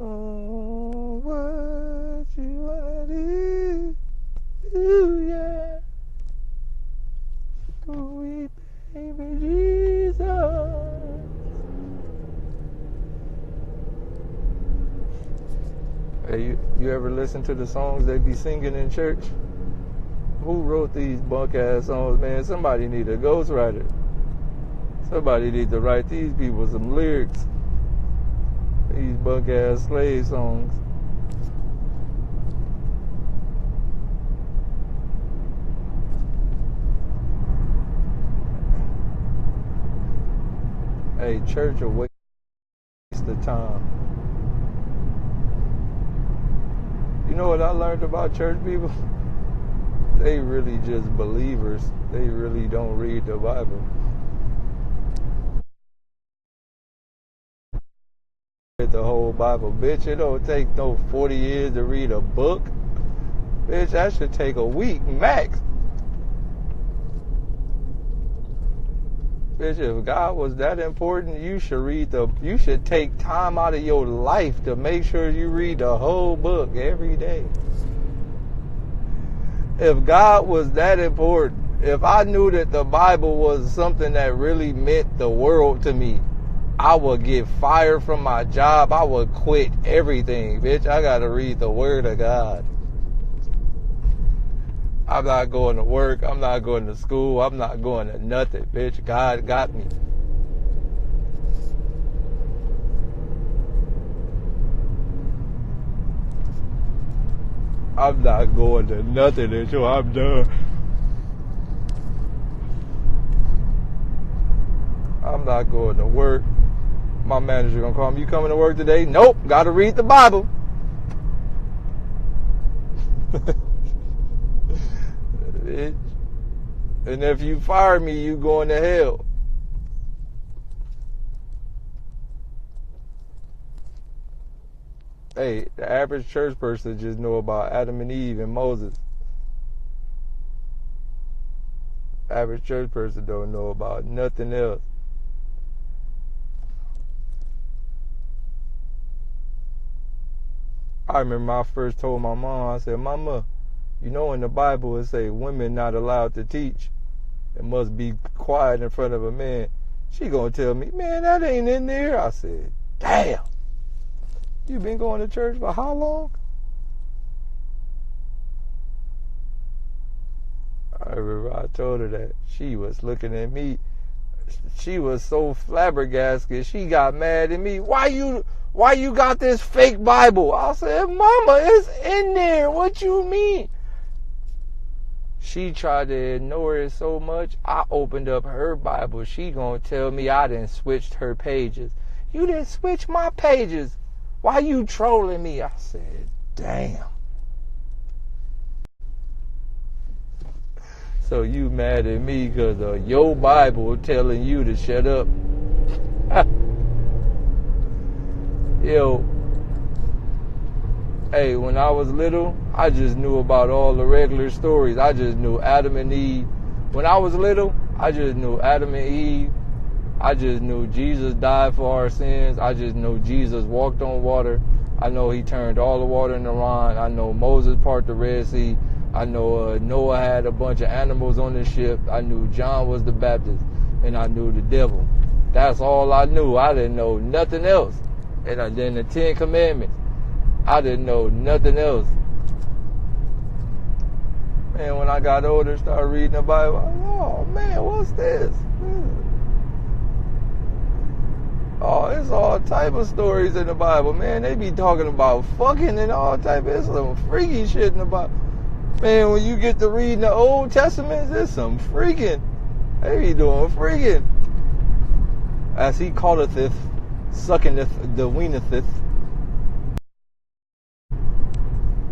Oh, what you wanna do, yeah. Sweet baby Jesus. Hey, you ever listen to the songs they be singing in church? Who wrote these bunk ass songs, man? Somebody need a ghostwriter. Somebody need to write these people some lyrics. These bunk ass slave songs. Hey, church a waste of time. You know what I learned about church people? They really just believers. They really don't read the Bible. Read the whole Bible. Bitch, it don't take no 40 years to read a book. Bitch, that should take a week max. Bitch, if God was that important, you should take time out of your life to make sure you read the whole book every day. If God was that important, if I knew that the Bible was something that really meant the world to me, I would get fired from my job. I would quit everything. Bitch, I gotta read the Word of God. I'm not going to work. I'm not going to school. I'm not going to nothing. Bitch, God got me. I'm not going to nothing until I'm done. I'm not going to work. My manager gonna call me, you coming to work today? Nope, gotta read the Bible. And if you fire me, you going to hell. Hey, the average church person just know about Adam and Eve and Moses. Average church person don't know about nothing else. I remember I first told my mom, I said, Mama, you know in the Bible it say women not allowed to teach. It must be quiet in front of a man. She gonna tell me, man, that ain't in there. I said, damn. You been going to church for how long? I remember I told her that. She was looking at me. She was so flabbergasted. She got mad at me. Why you got this fake Bible? I said, Mama, it's in there. What you mean? She tried to ignore it so much. I opened up her Bible. She gonna tell me I done switched her pages. You didn't switch my pages. Why you trolling me? I said, damn. So you mad at me because of your Bible telling you to shut up. Yo, hey, when I was little, I just knew about all the regular stories. I just knew Adam and Eve. When I was little, I just knew Adam and Eve. I just knew Jesus died for our sins. I just knew Jesus walked on water. I know he turned all the water into wine. I know Moses parted the Red Sea. I know Noah had a bunch of animals on the ship. I knew John was the Baptist. And I knew the devil. That's all I knew. I didn't know nothing else. And then the 10 Commandments. I didn't know nothing else. Man, when I got older, started reading the Bible, oh man, what's this? Oh, it's all type of stories in the Bible, man. They be talking about fucking and all type of, it's some freaky shit in the Bible. Man, when you get to reading the Old Testament, there's some freaking. They be doing freaking. As he calleth it, suckingeth the weenetheth.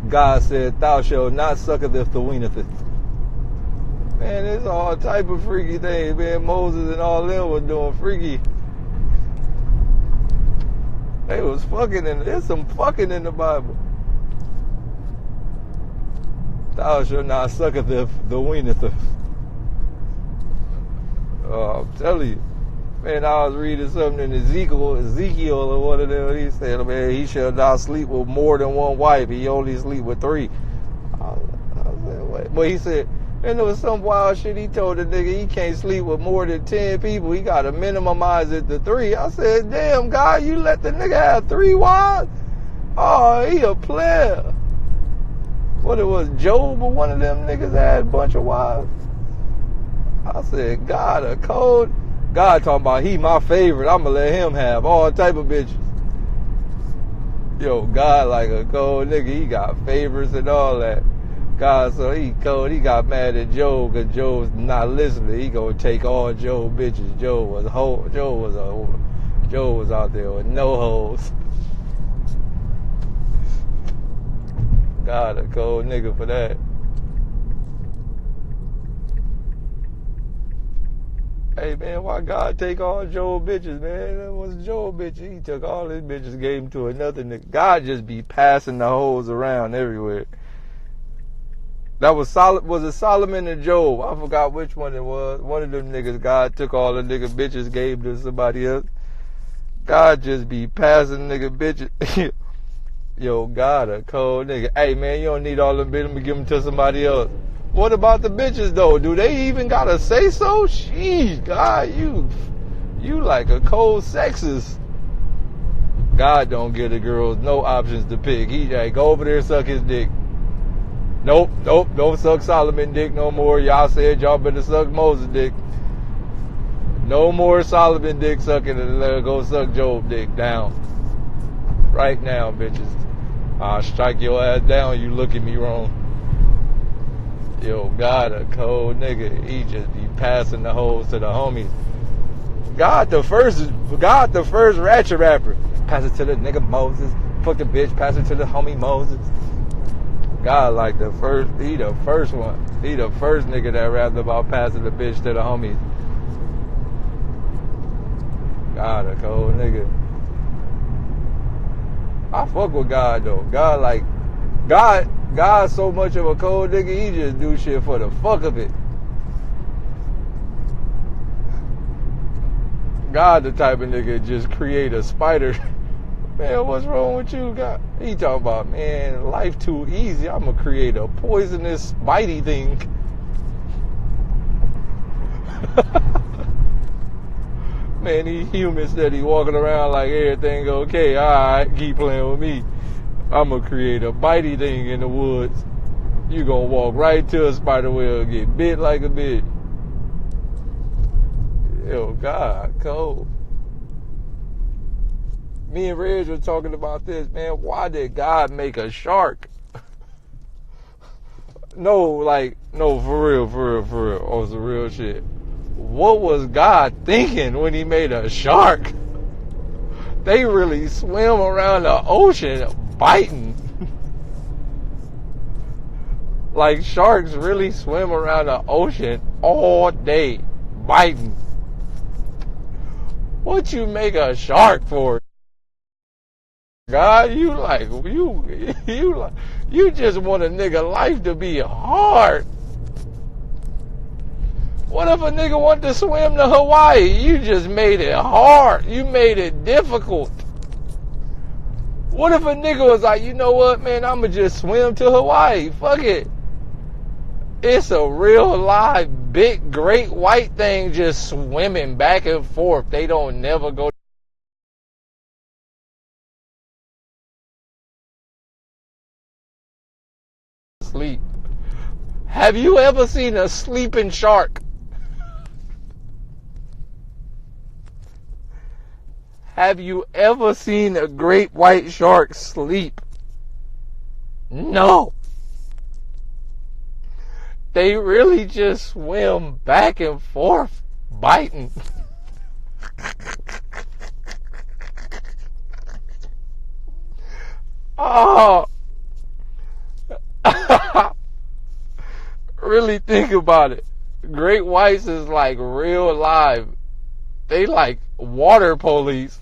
God said, thou shalt not sucketh the weenetheth. Man, it's all type of freaky things, man. Moses and all them was doing freaky. They was fucking there's some fucking in the Bible. Thou shalt not sucketh the weenetheth. Oh, I'm telling you. Man, I was reading something in Ezekiel or one of them. He said, man, he shall not sleep with more than one wife. He only sleep with 3. I said, wait. But he said, and there was some wild shit he told the nigga he can't sleep with more than 10 people. He got to minimize it to 3. I said, damn, God, you let the nigga have 3 wives? Oh, he a player. What it was, Job or one of them niggas had a bunch of wives? I said, God, a cold. God talking about he my favorite. I'm going to let him have all type of bitches. Yo, God like a cold nigga. He got favorites and all that. God, so he cold. He got mad at Job because Job's not listening. He gonna take all Job bitches. Job was out there with no hoes. God, a cold nigga for that. Hey man, why God take all Job bitches, man? That was Job bitches. He took all his bitches, gave them to another nigga. God just be passing the hoes around everywhere. That was it Solomon and Job? I forgot which one it was. One of them niggas, God took all the nigga bitches, gave to somebody else. God just be passing nigga bitches. Yo, God, a cold nigga. Hey man, you don't need all them bitches, give them to somebody else. What about the bitches though? Do they even gotta say so? Sheesh, God, you like a cold sexist. God don't give the girls no options to pick. He like, go over there and suck his dick. Nope, don't suck Solomon dick no more. Y'all said y'all better suck Moses dick. No more Solomon dick sucking, and go suck Job dick down. Right now, bitches. I'll strike your ass down, you look at me wrong. Yo, God, a cold nigga. He just be passing the hoes to the homies. God the first ratchet rapper. Pass it to the nigga Moses. Fuck the bitch, pass it to the homie Moses. God like the first, he the first one. He the first nigga that rapped about passing the bitch to the homies. God, a cold nigga. I fuck with God though. God so much of a cold nigga, he just do shit for the fuck of it. God the type of nigga just create a spider. Man, what's wrong with you, God? He talking about, man, life too easy. I'm gonna create a poisonous, bitey thing. Man, he human steady walking around like everything okay. Alright, keep playing with me. I'm gonna create a bitey thing in the woods. You gonna walk right to a spider web, get bit like a bitch. Yo, God, cold. Me and Reg were talking about this, man. Why did God make a shark? No, for real. Oh, some real shit. What was God thinking when he made a shark? They really swim around the ocean biting. Like sharks really swim around the ocean all day biting. What you make a shark for? God, you just want a nigga life to be hard. What if a nigga want to swim to Hawaii? You just made it hard. You made it difficult. What if a nigga was like, you know what, man, I'ma just swim to Hawaii. Fuck it. It's a real live, big, great white thing just swimming back and forth. They don't never go to sleep. Have you ever seen a sleeping shark? Have you ever seen a great white shark sleep? No. They really just swim back and forth, biting. Oh. Really think about it. Great whites is like real live. They like water police.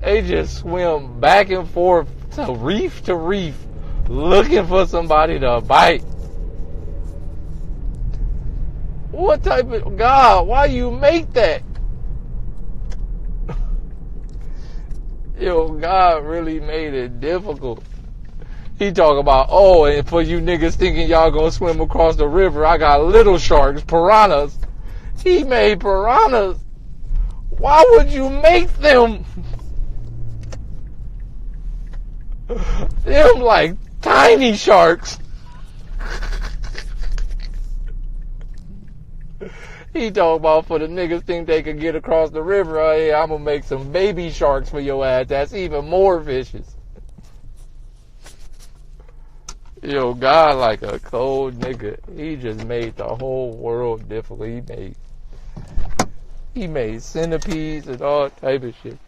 They just swim back and forth to reef, looking for somebody to bite. What type of God? Why you make that? Yo, God really made it difficult. He talk about, oh, and for you niggas thinking y'all gonna swim across the river, I got little sharks, piranhas. He made piranhas. Why would you make them? Them like tiny sharks. He talk about for the niggas think they could get across the river, oh yeah, I'm gonna make some baby sharks for your ass. That's even more vicious. Yo, God like a cold nigga. He just made the whole world difficult. He made centipedes and all type of shit.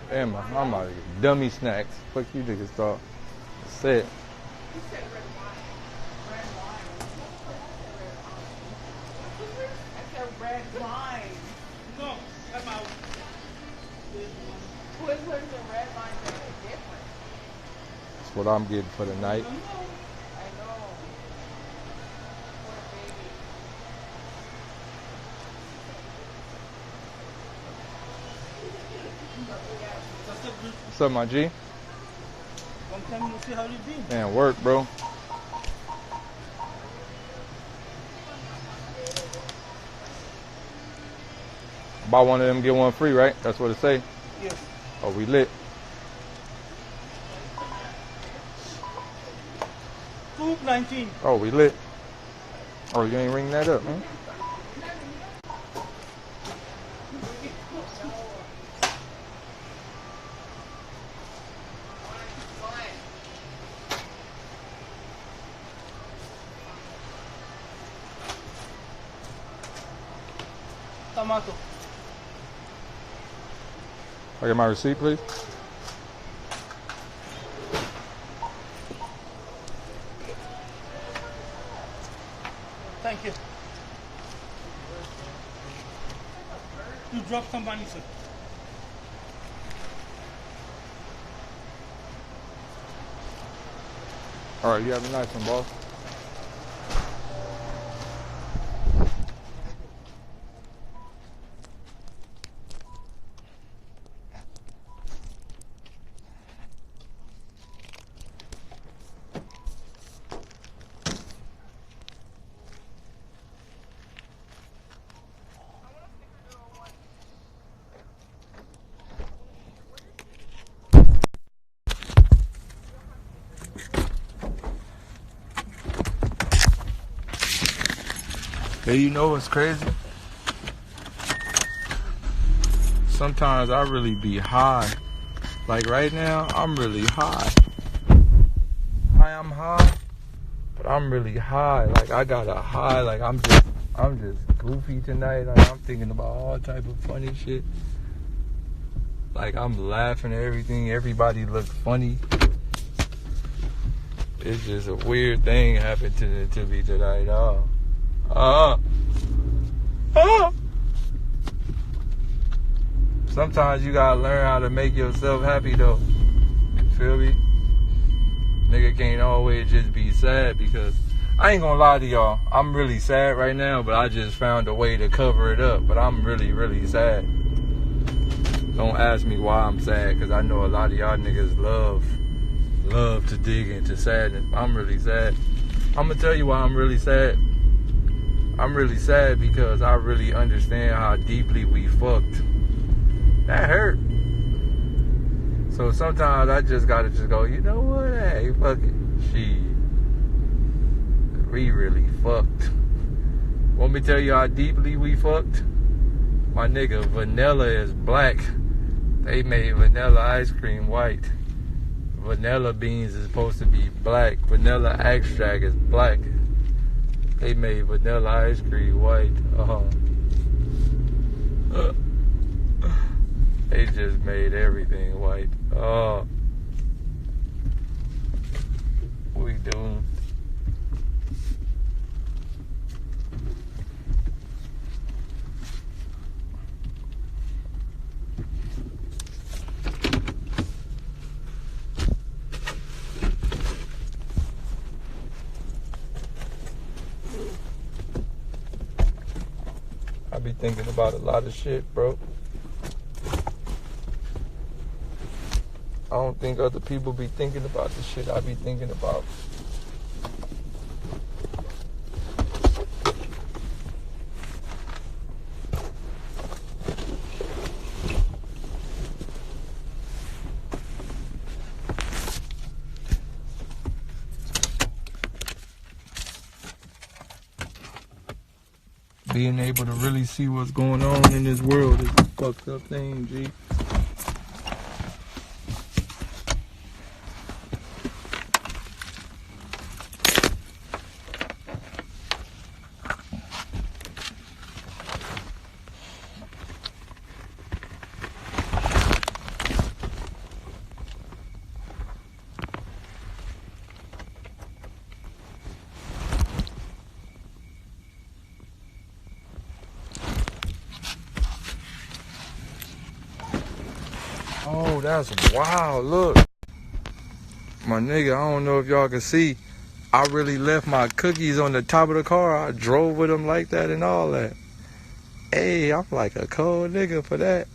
Damn, I'm out of here. Dummy snacks. Fuck you niggas thought. That's it. You said red wine. Red wine. I said red wine. No, I'm out. Which one's the red wine that is different? That's what I'm getting for the night. I know. Poor baby. What's up, my G? Long time no see, how you been? Man, work, bro. Buy one of them, get one free, right? That's what it say. Yes. Oh, we lit. $2.19. Oh, we lit. Oh, you ain't ring that up, huh? Tomato. I get my receipt, please. Thank you. You dropped some money, sir. All right, you have a nice one, boss. Hey, you know what's crazy? Sometimes I really be high. Like right now, I'm really high. I'm high, but I'm really high. Like I got a high. Like I'm just goofy tonight. Like I'm thinking about all type of funny shit. Like I'm laughing at everything. Everybody looks funny. It's just a weird thing happened to me tonight. Sometimes you gotta learn how to make yourself happy though. Feel me? Nigga can't always just be sad, because I ain't gonna lie to y'all. I'm really sad right now, but I just found a way to cover it up. But I'm really, really sad. Don't ask me why I'm sad, because I know a lot of y'all niggas love to dig into sadness. I'm really sad. I'm gonna tell you why I'm really sad. I'm really sad because I really understand how deeply we fucked. That hurt. So sometimes I just gotta go, you know what? Hey, fuck it. We really fucked. Want me to tell you how deeply we fucked? My nigga, vanilla is black. They made vanilla ice cream white. Vanilla beans is supposed to be black. Vanilla extract is black. They made vanilla ice cream white. They just made everything white. Oh. We doomed. I be thinking about a lot of shit, bro. I don't think other people be thinking about the shit I be thinking about. Being able to really see what's going on in this world is a fucked up thing, G. Oh, that's wild. Look. My nigga, I don't know if y'all can see. I really left my cookies on the top of the car. I drove with them like that and all that. Hey, I'm like a cold nigga for that.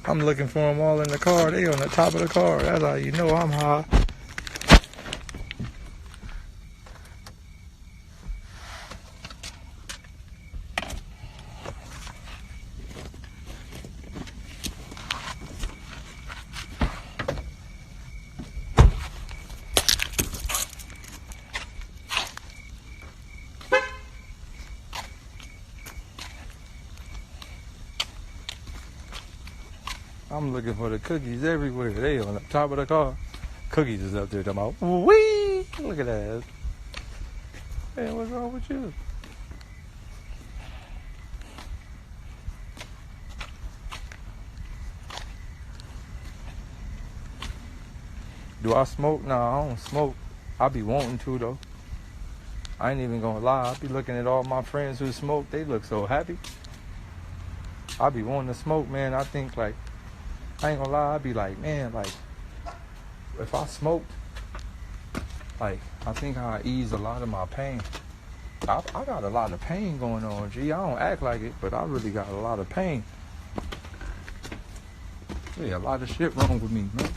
I'm looking for them all in the car. They on the top of the car. That's how you know I'm high. I'm looking for the cookies everywhere. They on the top of the car. Cookies is up there talking about, wee! Look at that. Man, what's wrong with you? Do I smoke? Nah, I don't smoke. I be wanting to, though. I ain't even gonna lie. I be looking at all my friends who smoke. They look so happy. I be wanting to smoke, man. I think, like, I ain't gonna lie, I'd be like, man, like, if I smoked, like, I think I'd ease a lot of my pain. I got a lot of pain going on, G. I don't act like it, but I really got a lot of pain. Yeah, a lot of shit wrong with me, man.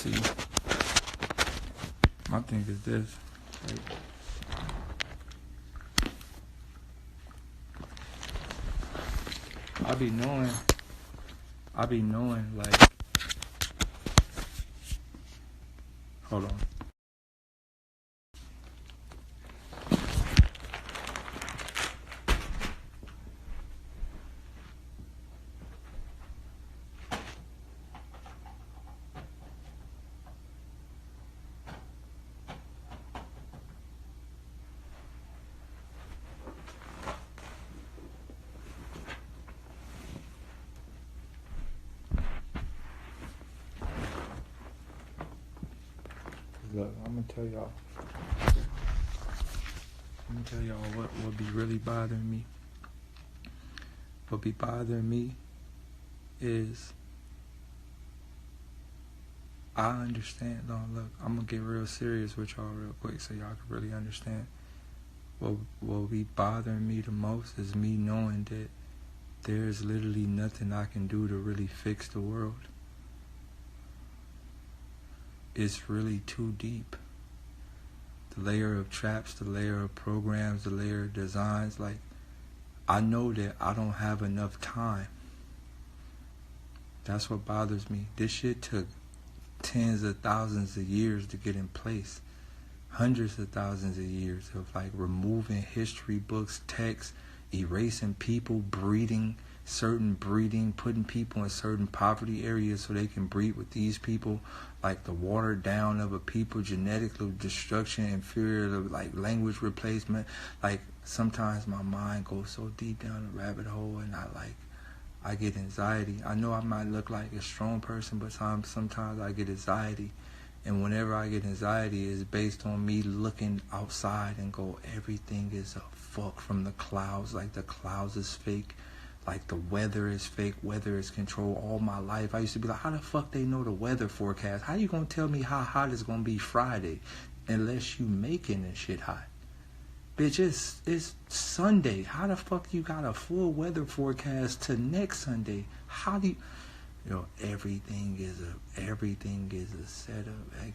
See, my thing is this. Like, I be knowing, like, hold on. look, I'm gonna tell y'all. What be really bothering me. What be bothering me is I understand. No, look, I'm gonna get real serious with y'all real quick so y'all can really understand. What be bothering me the most is me knowing that there's literally nothing I can do to really fix the world. It's really too deep. The layer of traps, the layer of programs, the layer of designs, like, I know that I don't have enough time. That's what bothers me. This shit took tens of thousands of years to get in place. Hundreds of thousands of years of like removing history books, text, erasing people, breeding, putting people in certain poverty areas so they can breed with these people, like the watered down of a people, genetical destruction, inferior, like language replacement. Like sometimes my mind goes so deep down the rabbit hole and I get anxiety. I know I might look like a strong person, but sometimes I get anxiety. And whenever I get anxiety, it's based on me looking outside and go, everything is a fuck from the clouds. Like the clouds is fake. Like the weather is fake. Weather is controlled. All my life, I used to be like, how the fuck they know the weather forecast? How you gonna tell me how hot it's gonna be Friday unless you making this shit hot? Bitch, it's Sunday. How the fuck you got a full weather forecast to next Sunday? How do you... everything is a setup. Like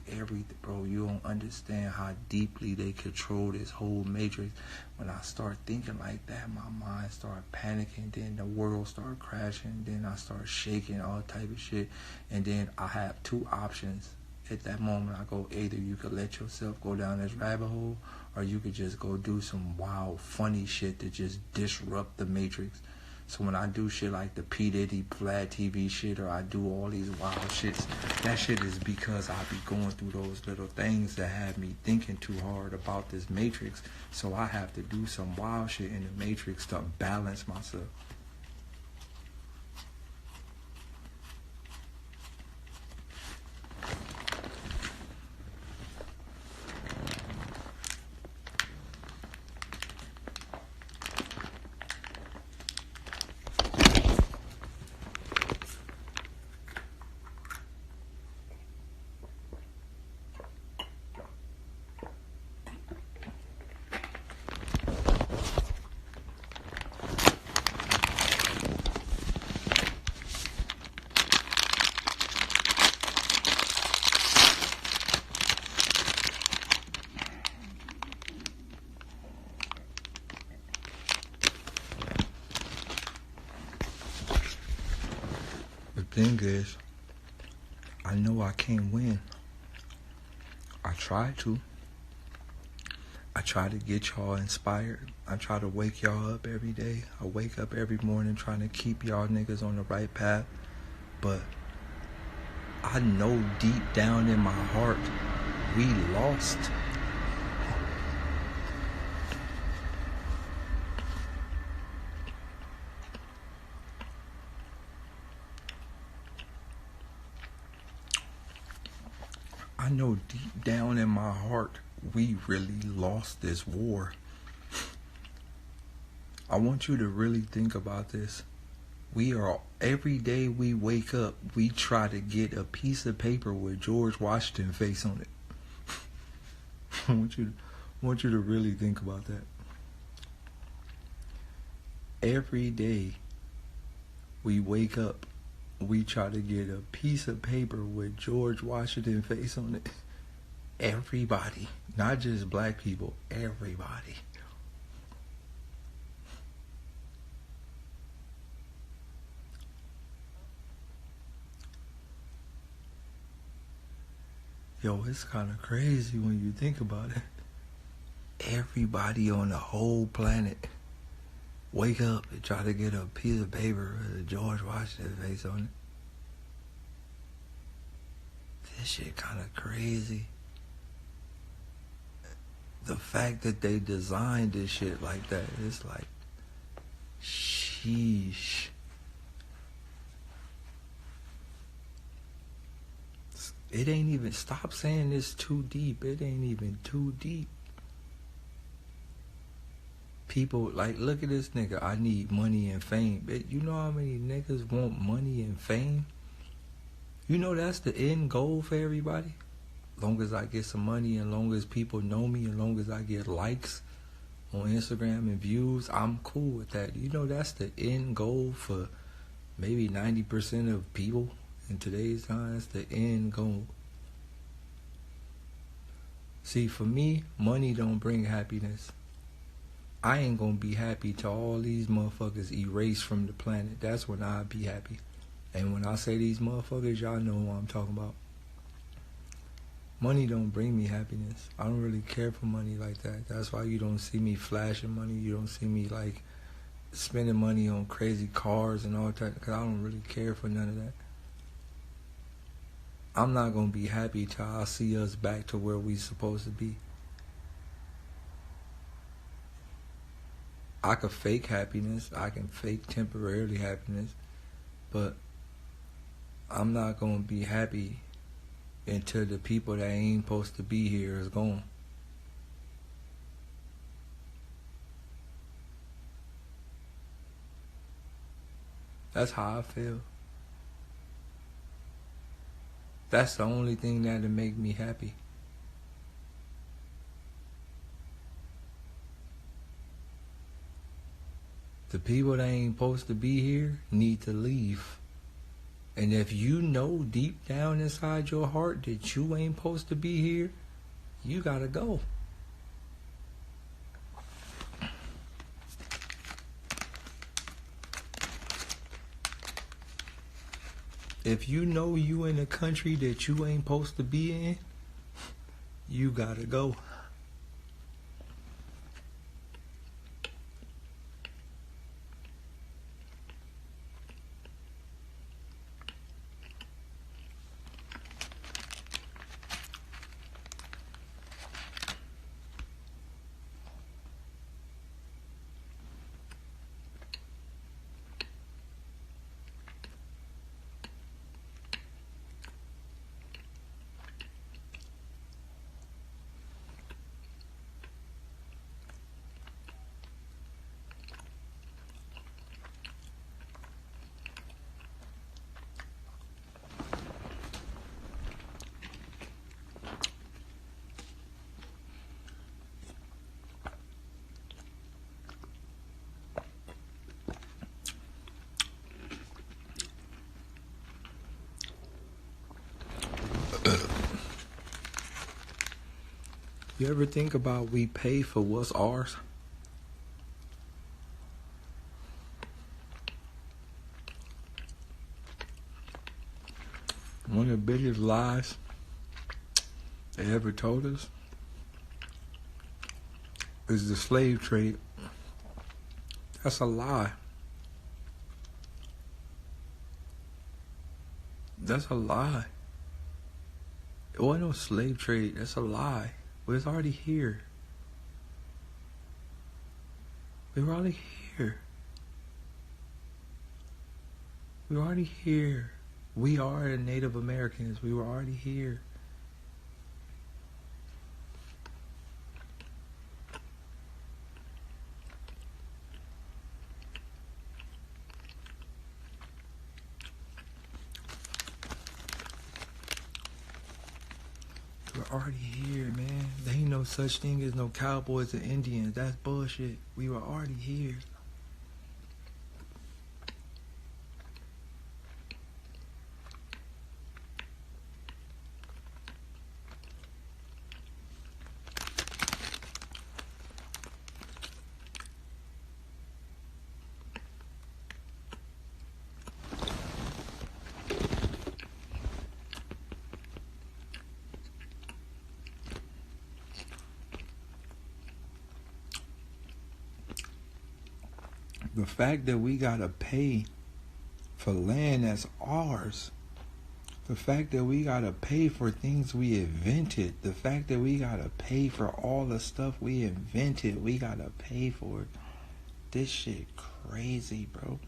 bro, you don't understand how deeply they control this whole matrix. When I start thinking like that, my mind start panicking. Then the world start crashing. Then I start shaking, all type of shit. And then I have two options. At that moment, I go, either you could let yourself go down this rabbit hole, or you could just go do some wild, funny shit to just disrupt the matrix. So when I do shit like the P. Diddy Vlad TV shit, or I do all these wild shits, that shit is because I be going through those little things that have me thinking too hard about this matrix. So I have to do some wild shit in the matrix to balance myself. Thing is, I know I can't win. I try to. I try to get y'all inspired. I try to wake y'all up every day. I wake up every morning trying to keep y'all niggas on the right path. But I know deep down in my heart, we lost. I know deep down in my heart, we really lost this war. I want you to really think about this. Every day we wake up, we try to get a piece of paper with George Washington face on it. I want you to really think about that. Every day we wake up, we try to get a piece of paper with George Washington face on it. Everybody, not just black people, everybody. Yo, it's kind of crazy when you think about it. Everybody on the whole planet wake up and try to get a piece of paper with a George Washington face on it. This shit kind of crazy. The fact that they designed this shit like that, it's like, sheesh. It ain't even, stop saying it's too deep. It ain't even too deep. People, like, look at this nigga. I need money and fame. You know how many niggas want money and fame? You know that's the end goal for everybody? Long as I get some money, and long as people know me, and long as I get likes on Instagram and views, I'm cool with that. You know that's the end goal for maybe 90% of people in today's time. That's the end goal. See, for me, money don't bring happiness. I ain't gonna be happy till all these motherfuckers erase from the planet. That's when I'll be happy. And when I say these motherfuckers, y'all know what I'm talking about. Money don't bring me happiness. I don't really care for money like that. That's why you don't see me flashing money. You don't see me like spending money on crazy cars and all that, because I don't really care for none of that. I'm not gonna be happy till I see us back to where we supposed to be. I could fake happiness. I can fake temporarily happiness, but I'm not gonna be happy until the people that ain't supposed to be here is gone. That's how I feel. That's the only thing that'll make me happy. The people that ain't supposed to be here need to leave. And if you know deep down inside your heart that you ain't supposed to be here, you gotta go. If you know you in a country that you ain't supposed to be in, you gotta go. You ever think about we pay for what's ours? One of the biggest lies they ever told us is the slave trade. That's a lie. That's a lie. It wasn't no slave trade. That's a lie. But it's already here. We were already here. We were already here. We are the Native Americans. We were already here. We're already here, man. There ain't no such thing as no cowboys and Indians. That's bullshit. We were already here. The fact that we gotta pay for land that's ours, the fact that we gotta pay for things we invented, the fact that we gotta pay for all the stuff we invented, we gotta pay for it. This shit crazy, bro.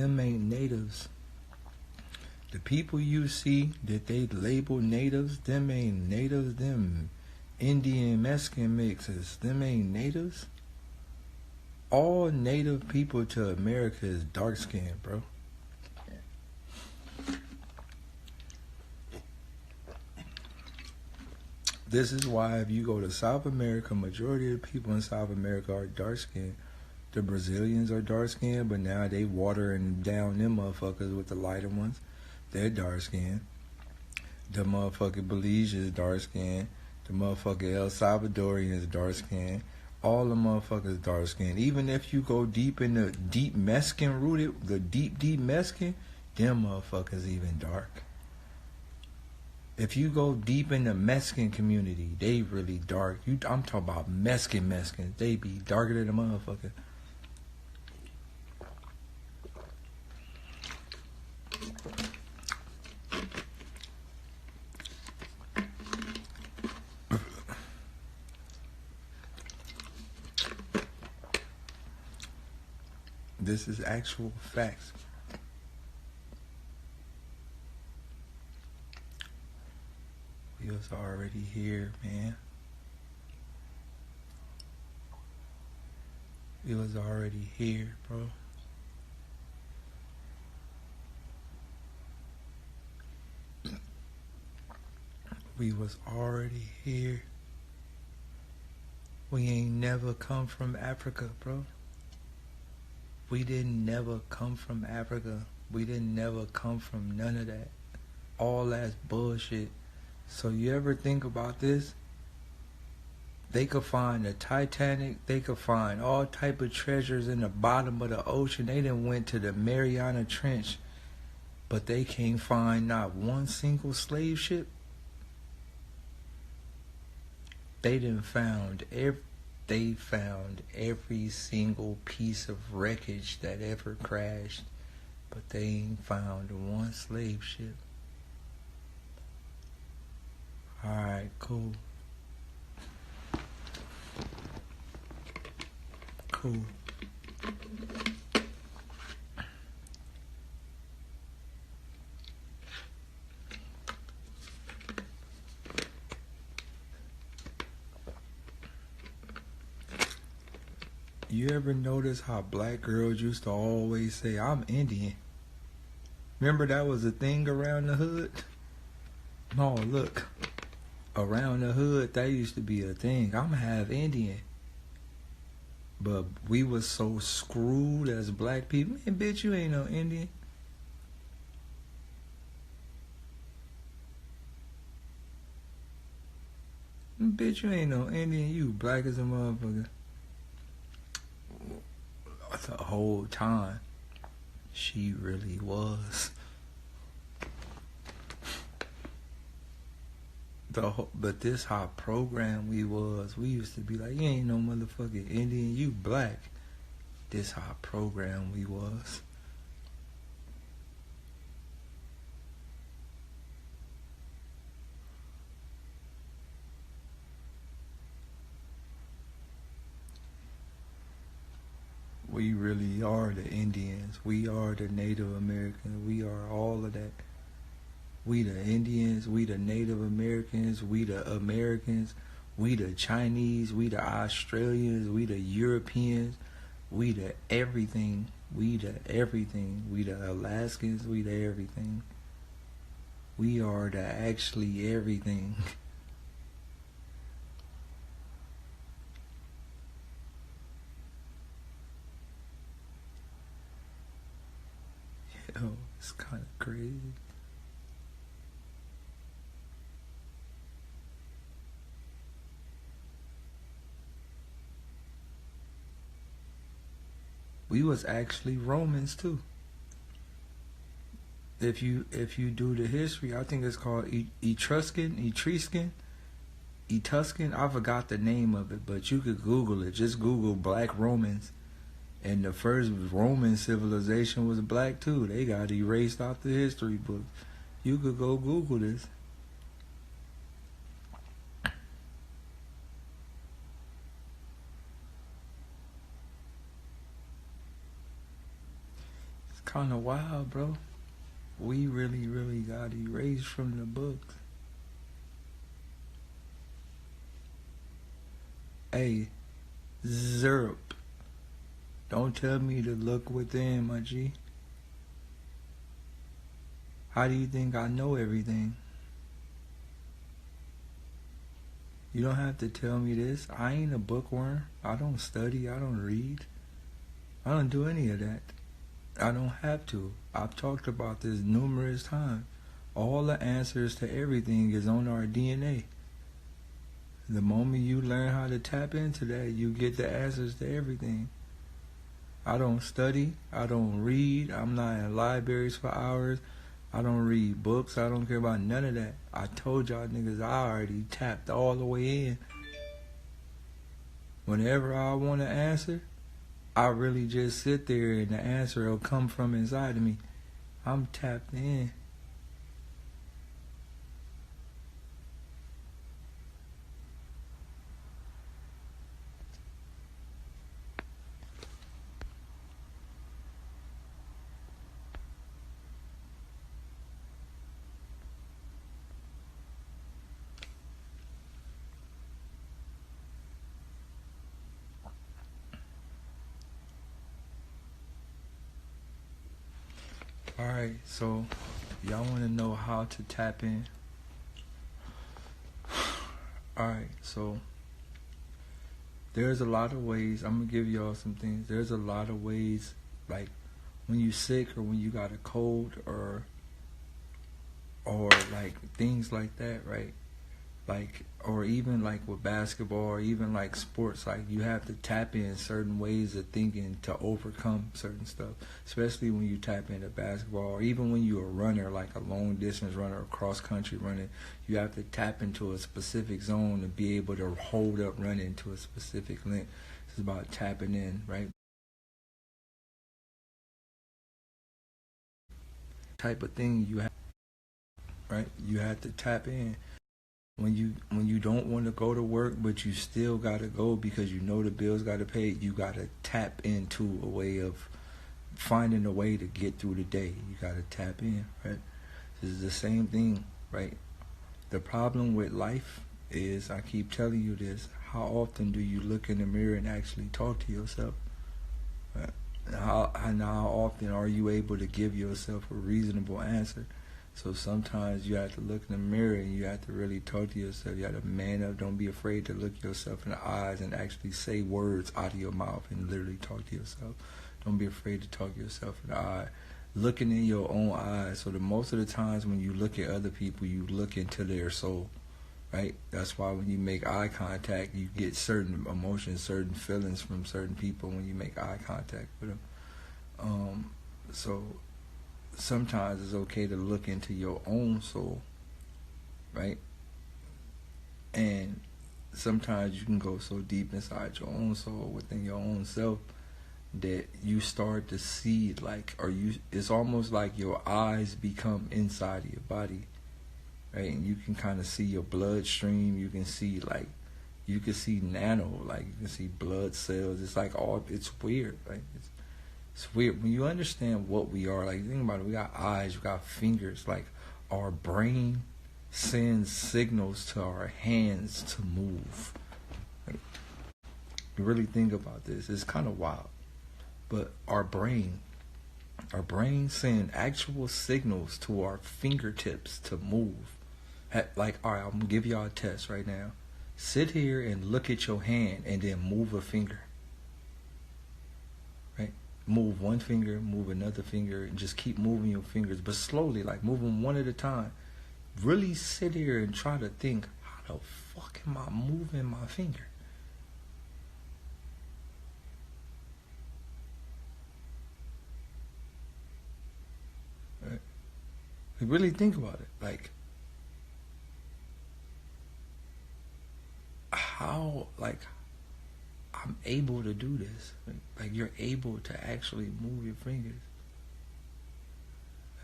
them ain't natives. The people you see that they label natives, them ain't natives. Them Indian Mexican mixes, them ain't natives. All native people to America is dark skinned, bro. This is why if you go to South America, majority of the people in South America are dark skinned. The Brazilians are dark skinned, but now they watering down them motherfuckers with the lighter ones. They're dark skinned. The motherfucking Belize is dark skinned. The motherfucking El Salvadorian is dark skinned. All the motherfuckers dark skinned. Even if you go deep in the deep Mexican rooted, the deep Mexican, them motherfuckers even dark. If you go deep in the Mexican community, they really dark. I'm talking about Mexicans. They be darker than a motherfucker. This is actual facts. We was already here, man. We was already here, bro. We was already here. We ain't never come from Africa, bro. We didn't never come from Africa. We didn't never come from none of that. All that's bullshit. So you ever think about this? They could find the Titanic. They could find all type of treasures in the bottom of the ocean. They done went to the Mariana Trench, but they can't find not one single slave ship. They found every single piece of wreckage that ever crashed, but they ain't found one slave ship. Alright, cool. Cool. You ever notice how black girls used to always say, I'm Indian? Remember that was a thing around the hood? No, look. Around the hood, that used to be a thing. I'm half Indian. But we was so screwed as black people. Man, bitch, you ain't no Indian. Bitch, you ain't no Indian. You black as a motherfucker. The whole time, she really was. But this how programmed we was. We used to be like, you ain't no motherfucking Indian, you black. This how programmed we was. We really are the Indians. We are the Native Americans. We are all of that. We the Indians. We the Native Americans. We the Americans. We the Chinese. We the Australians. We the Europeans. We the everything. We the everything. We the Alaskans. We the everything. We are the actually everything. Yo, it's kind of crazy. We was actually Romans too. If you do the history, I think it's called Etruscan. I forgot the name of it, but you could Google it. Just Google Black Romans. And the first Roman civilization was black too. They got erased off the history book. You could go Google this. It's kind of wild, bro. We really, really got erased from the books. Hey, Zerp. Don't tell me to look within, my G. How do you think I know everything? You don't have to tell me this. I ain't a bookworm. I don't study. I don't read. I don't do any of that. I don't have to. I've talked about this numerous times. All the answers to everything is on our DNA. The moment you learn how to tap into that, you get the answers to everything. I don't study. I don't read. I'm not in libraries for hours. I don't read books. I don't care about none of that. I told y'all niggas I already tapped all the way in. Whenever I want to answer, I really just sit there and the answer will come from inside of me. I'm tapped in. Alright, so y'all want to know how to tap in? Alright, so there's a lot of ways. I'm going to give y'all some things. There's a lot of ways, like when you sick or when you got a cold or like things like that, right? Like, or even like with basketball or even like sports, like you have to tap in certain ways of thinking to overcome certain stuff, especially when you tap into basketball or even when you're a runner, like a long distance runner or cross country running, you have to tap into a specific zone to be able to hold up running to a specific length. It's about tapping in, right? Type of thing you have, right? You have to tap in. When you don't want to go to work, but you still got to go because you know the bills got to pay, you got to tap into a way of finding a way to get through the day. You got to tap in, right? This is the same thing, right? The problem with life is, I keep telling you this, how often do you look in the mirror and actually talk to yourself? Right? How often are you able to give yourself a reasonable answer? So sometimes you have to look in the mirror and you have to really talk to yourself. You have to man up. Don't be afraid to look yourself in the eyes and actually say words out of your mouth and literally talk to yourself. Don't be afraid to talk to yourself in the eye. Looking in your own eyes. So most of the times when you look at other people, you look into their soul, right? That's why when you make eye contact, you get certain emotions, certain feelings from certain people when you make eye contact with them. So sometimes it's okay to look into your own soul, right? And sometimes you can go so deep inside your own soul, within your own self, that you start to see, like, it's almost like your eyes become inside of your body, right? And you can kind of see your bloodstream. You can see, like, you can see nano, like you can see blood cells. It's like it's weird, right? It's weird. When you understand what we are, like, think about it, we got eyes, we got fingers, like our brain sends signals to our hands to move. Like, you really think about this, it's kind of wild. But our brain sends actual signals to our fingertips to move. Like, all right, I'm going to give y'all a test right now. Sit here and look at your hand and then move a finger. Right? Move one finger, move another finger, and just keep moving your fingers, but slowly, like move them one at a time. Really sit here and try to think, how the fuck am I moving my finger? Right? Really think about it. Like, how, like, I'm able to do this. Like, you're able to actually move your fingers.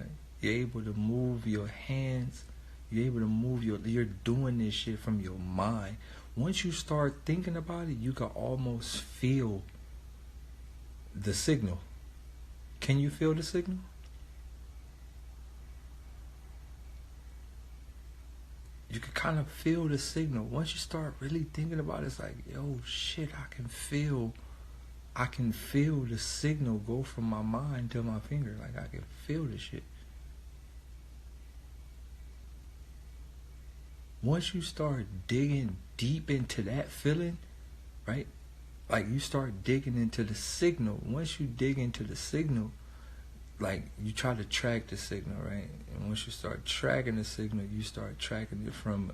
Right? You're able to move your hands. You're able to move you're doing this shit from your mind. Once you start thinking about it, you can almost feel the signal. Can you feel the signal? You can kind of feel the signal. Once you start really thinking about it, it's like, yo, shit, I can feel the signal go from my mind to my finger. Like, I can feel the shit. Once you start digging deep into that feeling, right? Like, you start digging into the signal. Once you dig into the signal, like, you try to track the signal, right? And once you start tracking the signal, you start tracking it from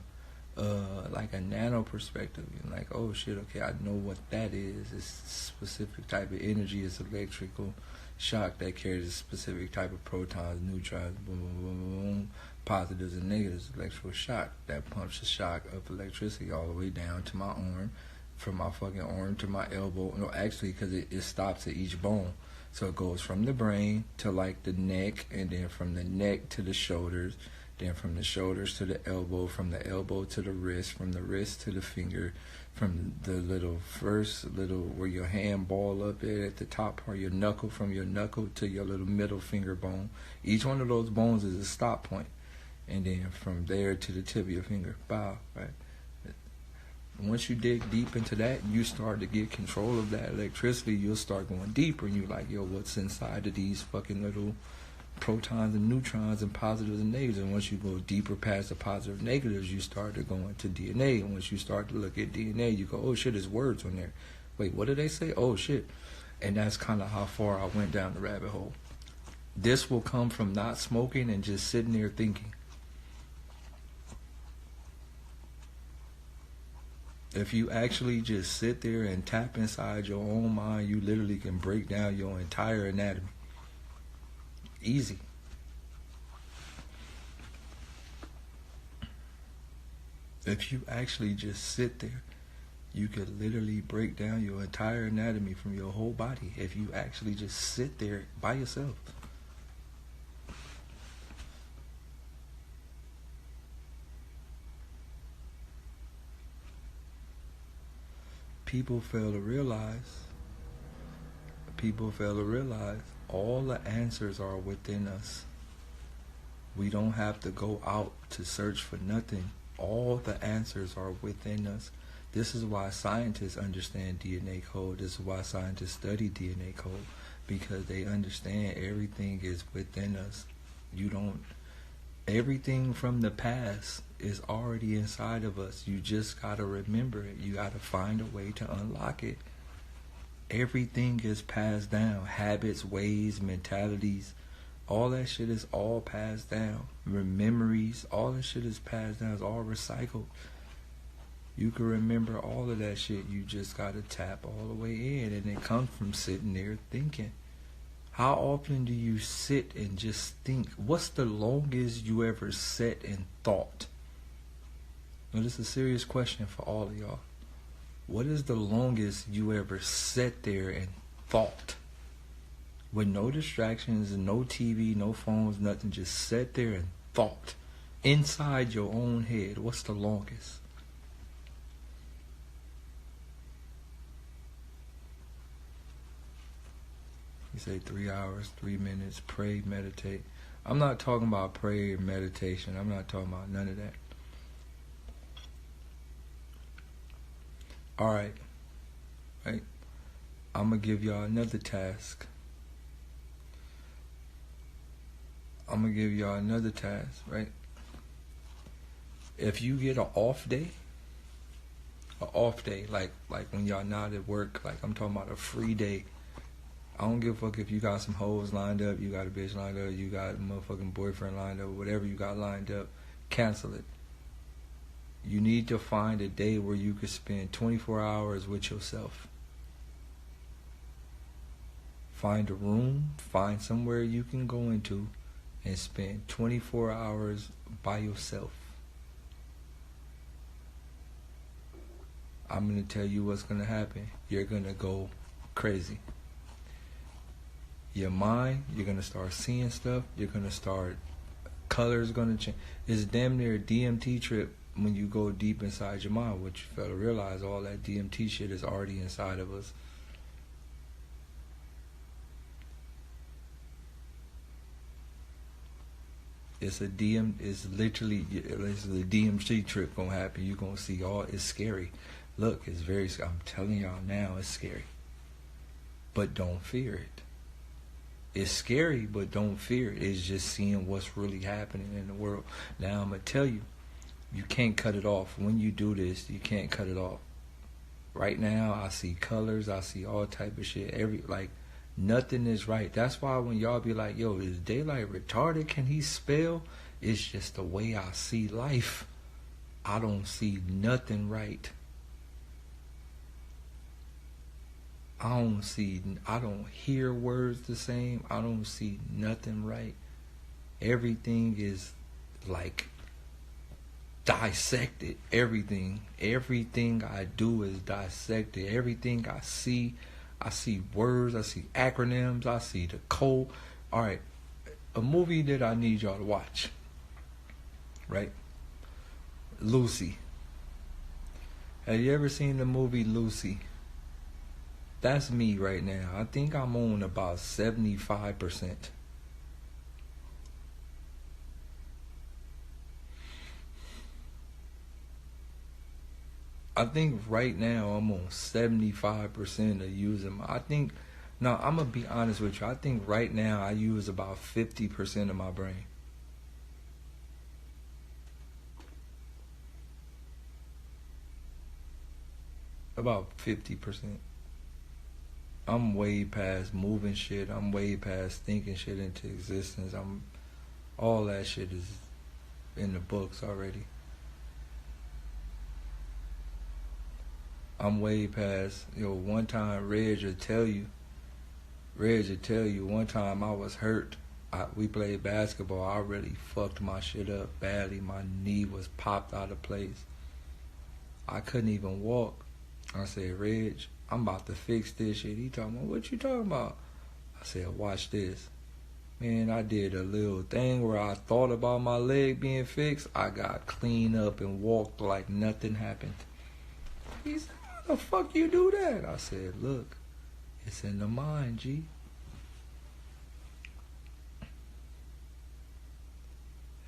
like a nano perspective. You're like, oh shit, okay, I know what that is. It's a specific type of energy. It's electrical shock that carries a specific type of protons, neutrons, boom, boom, boom, boom, positives and negatives. Electrical shock that pumps the shock of electricity all the way down to my arm, from my fucking arm to my elbow. No, actually, because it stops at each bone. So it goes from the brain to like the neck, and then from the neck to the shoulders, then from the shoulders to the elbow, from the elbow to the wrist, from the wrist to the finger, from the little where your hand ball up at the top part of your knuckle, from your knuckle to your little middle finger bone. Each one of those bones is a stop point. And then from there to the tip of your finger. Bow, right? Once you dig deep into that, you start to get control of that electricity. You'll start going deeper, and you're like, yo, what's inside of these fucking little protons and neutrons and positives and negatives? And once you go deeper past the positive and negatives, you start to go into DNA. And once you start to look at DNA, you go, oh shit, there's words on there. Wait, what did they say? Oh shit. And that's kind of how far I went down the rabbit hole. This will come from not smoking and just sitting there thinking. If you actually just sit there and tap inside your own mind, you literally can break down your entire anatomy. Easy. If you actually just sit there, you could literally break down your entire anatomy from your whole body if you actually just sit there by yourself. People fail to realize all the answers are within us. We don't have to go out to search for nothing. All the answers are within us. This is why scientists understand DNA code. This is why scientists study DNA code, because they understand everything is within us. Everything from the past is already inside of us. You just gotta remember it. You gotta find a way to unlock it. Everything is passed down. Habits, ways, mentalities, all that shit is all passed down. Memories, all that shit is passed down. It's all recycled. You can remember all of that shit. You just gotta tap all the way in, and it comes from sitting there thinking. How often do you sit and just think? What's the longest you ever sat and thought? Now, this is a serious question for all of y'all. What is the longest you ever sat there and thought? With no distractions, no TV, no phones, nothing. Just sat there and thought. Inside your own head. What's the longest? You say 3 hours, 3 minutes, pray, meditate. I'm not talking about prayer and meditation. I'm not talking about none of that. Alright. Right? I'm going to give y'all another task. Right? If you get an off day, like when y'all not at work, like I'm talking about a free day. I don't give a fuck if you got some hoes lined up, you got a bitch lined up, you got a motherfucking boyfriend lined up, whatever you got lined up, cancel it. You need to find a day where you could spend 24 hours with yourself. Find a room, find somewhere you can go into, and spend 24 hours by yourself. I'm going to tell you what's going to happen. You're going to go crazy. Your mind, you're going to start seeing stuff. You're going to start, colors going to change. It's damn near a DMT trip when you go deep inside your mind. What you fail to realize, all that DMT shit is already inside of us. It's a DM. It's literally it's a DMC trip gonna happen. You're gonna see all. It's scary. Look, it's very. I'm telling y'all now, it's scary. But don't fear it. It's scary, but don't fear it. It's just seeing what's really happening in the world. Now I'm gonna tell you, you can't cut it off. When you do this, you can't cut it off. Right now, I see colors. I see all type of shit. Nothing is right. That's why when y'all be like, yo, is Daylyt retarded? Can he spell? It's just the way I see life. I don't see nothing right. I don't hear words the same. I don't see nothing right. Everything is like dissected. Everything I do is dissected. Everything I see words, I see acronyms, I see the code. All right, a movie that I need y'all to watch, right? Lucy. Have you ever seen the movie Lucy? That's me right now. I think I'm on about 75%. I think right now I'm on 75% of using now I'm going to be honest with you. I think right now I use about 50% of my brain. About 50%. I'm way past moving shit. I'm way past thinking shit into existence. All that shit is in the books already. I'm way past, one time Reg will tell you, one time I was hurt. We played basketball. I really fucked my shit up badly. My knee was popped out of place. I couldn't even walk. I said, Reg, I'm about to fix this shit. He talking about, what you talking about? I said, watch this. Man, I did a little thing where I thought about my leg being fixed. I got clean up and walked like nothing happened. He said, how the fuck you do that? I said, look, it's in the mind, G.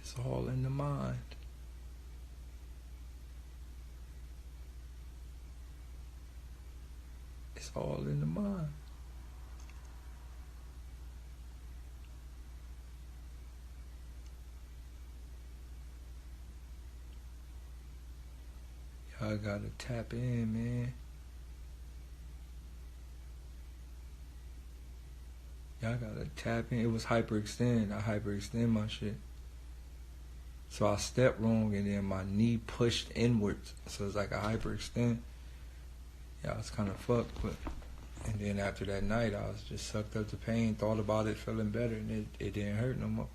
It's all in the mind. It's all in the mind. Y'all gotta tap in, man. Y'all gotta tap in. It was hyperextend. I hyperextend my shit. So I stepped wrong and then my knee pushed inwards. So it's like a hyperextend. Yeah, I was kind of fucked, and then after that night, I was just sucked up to pain, thought about it, feeling better, and it didn't hurt no more.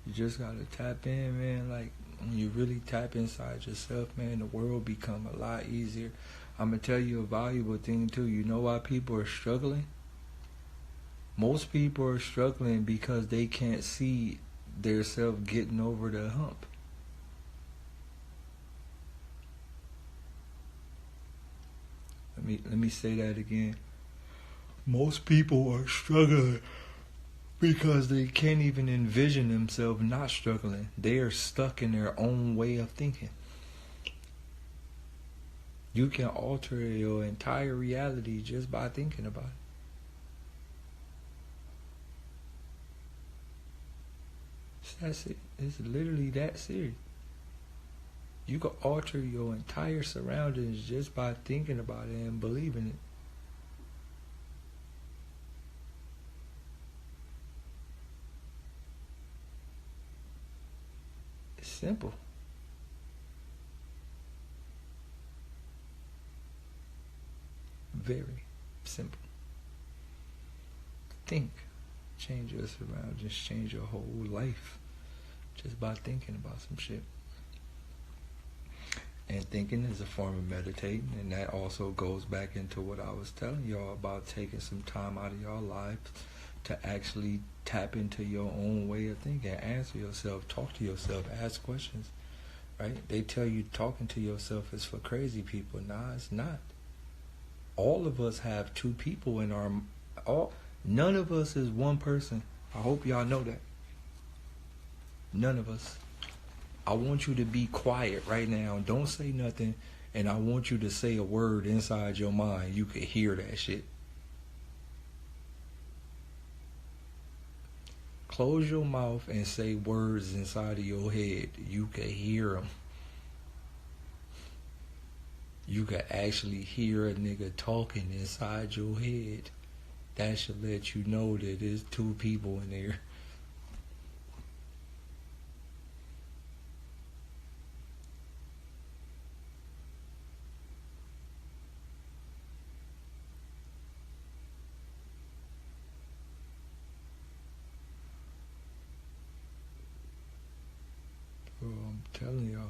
You just gotta tap in, man. Like, when you really tap inside yourself, man, the world become a lot easier. I'm going to tell you a valuable thing, too. You know why people are struggling? Most people are struggling because they can't see their self getting over the hump. Let me say that again. Most people are struggling because they can't even envision themselves not struggling. They are stuck in their own way of thinking. You can alter your entire reality just by thinking about it. That's it. It's literally that serious. You can alter your entire surroundings just by thinking about it and believing it. It's simple. Very simple. Think. Change your surroundings. Change your whole life just by thinking about some shit. And thinking is a form of meditating, and that also goes back into what I was telling y'all about taking some time out of your life to actually tap into your own way of thinking, answer yourself, talk to yourself, ask questions, right? They tell you talking to yourself is for crazy people. Nah, it's not. All of us have two people in our... None of us is one person. I hope y'all know that. None of us. I want you to be quiet right now. Don't say nothing. And I want you to say a word inside your mind. You could hear that shit. Close your mouth and say words inside of your head. You can hear them. You can actually hear a nigga talking inside your head. That should let you know that there's two people in there. Bro, I'm telling y'all.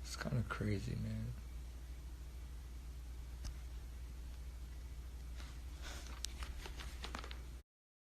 It's kind of crazy, man.